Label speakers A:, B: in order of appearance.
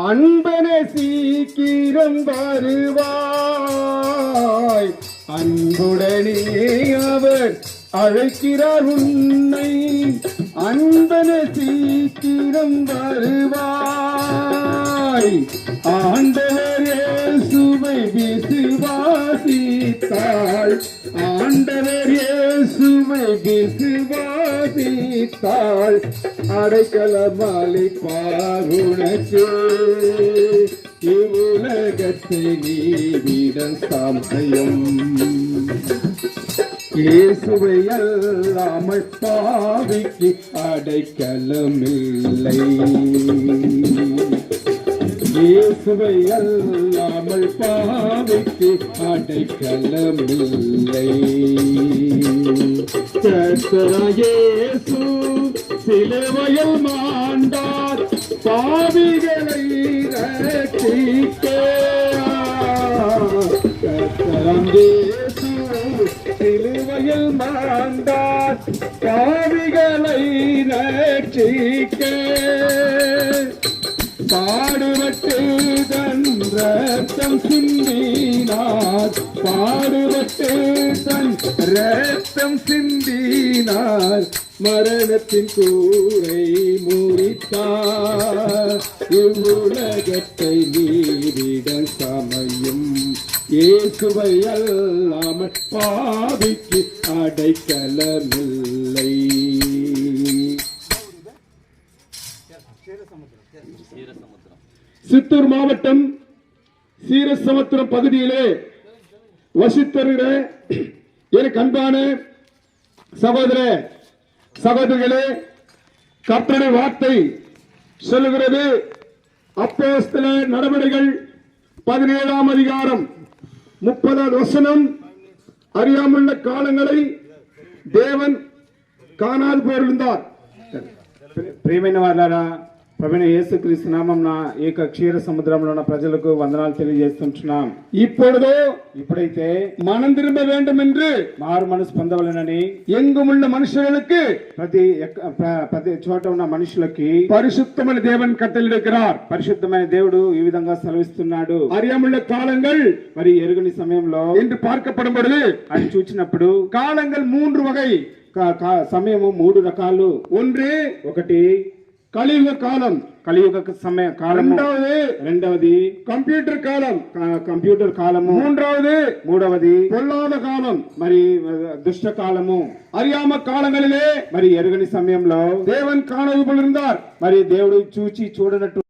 A: அன்பனே சீக்கிரம் வருவாய், அன்புடனே அவர் அழைக்கிறார் உன்னை. அன்பனே சீக்கிரம் வருவாய், ஆண்டவர் இயேசுவை விசுவாசித்தாள், ஆண்டவர் இயேசுவை விசுவாசித்தாள், அடைக்கலமளிப்பார் உனக்கு. இவ்வுலகத்தை நீவிடம் சமயம், இயேசுவை அல்லாமல் பாவிக்கு அடைக்கலமில்லை. இயேசுவை அல்லாமல் பாவிக்கு அடைக்கலமில்லை. கர்த்தராகிய இயேசு சிலுவையில் மாண்டார், பாவிகளை ரட்சிக்க. கர்த்தராகிய இயேசு சிலுவையில் மாண்டார், பாவிகளை ரட்சிக்க. பாடுபட்டு தன் ரத்தம் சிந்தினார், பாடுபட்டு தன் ரத்தம் சிந்தினார், மரணத்தின் கூரை முறித்தார். இவ்வுலகத்தை நீரிட சமயம், இயேசுவை அல்லாமல் பாவிக்கு அடைக்கலமில்லை. சித்தூர் மாவட்டம் சீரசமுத்திரம் பகுதியிலே வசித்தருகிற எனக்கு அன்பான சகோதர சகோதரிகளே, கர்த்தருடைய வார்த்தை சொல்லுகிறது. அப்போஸ்தலர் நடவடிக்கைகள் 17ஆம் அதிகாரம் 30வது வசனம், அறியாமுள்ள காலங்களை தேவன் காணாது போயிருந்தார்.
B: ప్రియమైన వారలారా, ప్రభువైన యేసుక్రీస్తు నామమున ఏక క్షీర సముద్రంలో ఉన్న ప్రజలకు వందనాలు తెలియజేస్తున్నాం.
A: ఇప్పుడైతే మనం తిరుம்ப வேண்டும் என்று
B: మారు మనసు పొందవలెనని
A: எங்குமுள்ள மனுஷர்களுக்கு
B: ప్రతి చోట ఉన్న మనుషులకి
A: పరిశుద్ధమైన దేవుని కట్టளையிடுகிறார்.
B: పరిశుద్ధమైన దేవుడు ఈ విధంగా సెలవిస్తున్నాడు.
A: அறியாமுள்ள காலங்கள்
B: మరి ఎరుగని సమయంలో
A: என்று பார்க்கப்படும் பொழுது
B: అది చూచినప్పుడు
A: காலங்கள் 3 வகை,
B: సమయము 3 రకాలు. ఒకటి
A: కలియుగ కాలం,
B: కలియుగ సమయ కాలము. రెండవది
A: కంప్యూటర్ కాలం,
B: కంప్యూటర్ కాలము.
A: మూడవది
B: పొల్లాద కాలం, మరి దుష్ట కాలము.
A: அறியாம காலங்களிலே
B: మరి ఎరుగని సమయంలో
A: தேவன் காணாது போயிருந்தார்.
B: మరి దేవుడు చూచి చూడనట్టు